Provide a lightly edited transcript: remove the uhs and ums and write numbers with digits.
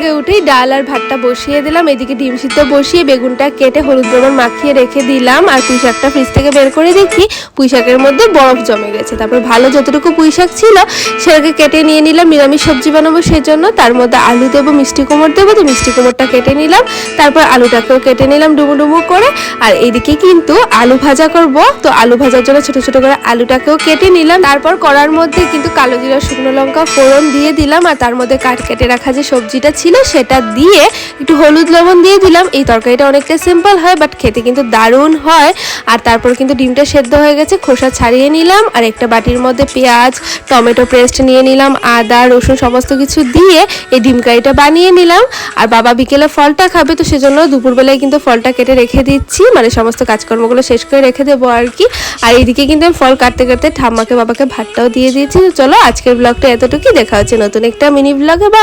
থেকে উঠেই ডাল আর ভাতটা বসিয়ে দিলাম, এদিকে ডিম সিদ্ধ বসিয়ে বেগুনটা কেটে হলুদ লবণ মাখিয়ে রেখে দিলাম। আর পুঁই শাকটা ফ্রিজ থেকে বের করে দেখি পুঁই শাকের মধ্যে বরফ জমে গেছে। তারপর ভালো যতটুকু পুঁই শাক ছিল সেটাকে কেটে নিয়ে নিলাম, নিরামিষ সবজি বানাবো সেজন্য। তার মধ্যে আলু দেবো, মিষ্টি কুমড় দেবো, তো মিষ্টি কুমড়টা কেটে নিলাম। তারপর আলুটাকেও কেটে নিলাম ডুমো ডুমো করে। আর এইদিকে কিন্তু আলু ভাজা করব, তো আলু ভাজার জন্য ছোট ছোট করে আলুটাকেও কেটে নিলাম। তারপর কড়ার মধ্যে কিন্তু কালো জিরা শুকনো লঙ্কা ফোড়ন দিয়ে দিলাম, আর তার মধ্যে কেটে রাখা যে সবজিটা ছিল সেটা দিয়ে একটু হলুদ লবণ দিয়ে দিলাম। এই তরকারিটা অনেকটা সিম্পল হয়, বাট খেতে কিন্তু দারুণ হয়। আর তারপর কিন্তু ডিমটা সেদ্ধ হয়ে গেছে, খোসা ছাড়িয়ে নিলাম। আর একটা বাটির মধ্যে পেঁয়াজ টমেটো পেস্ট নিয়ে নিলাম, আদা রসুন সমস্ত কিছু দিয়ে এই ডিম কারিটা বানিয়ে নিলাম। আর বাবা বিকেলে ফলটা খাবে, তো সেজন্য দুপুরবেলায় কিন্তু ফলটা কেটে রেখে দিচ্ছি, মানে সমস্ত কাজকর্মগুলো শেষ করে রেখে দেবো আর কি। আর এইদিকে কিন্তু আমি ফল কাটতে কাটতে ঠাম্মাকে বাবাকে ভাতটাও দিয়ে দিয়েছি। তো চলো আজকের ব্লগটা এতটুকুই, দেখা হচ্ছে নতুন একটা মিনি ব্লগে। বা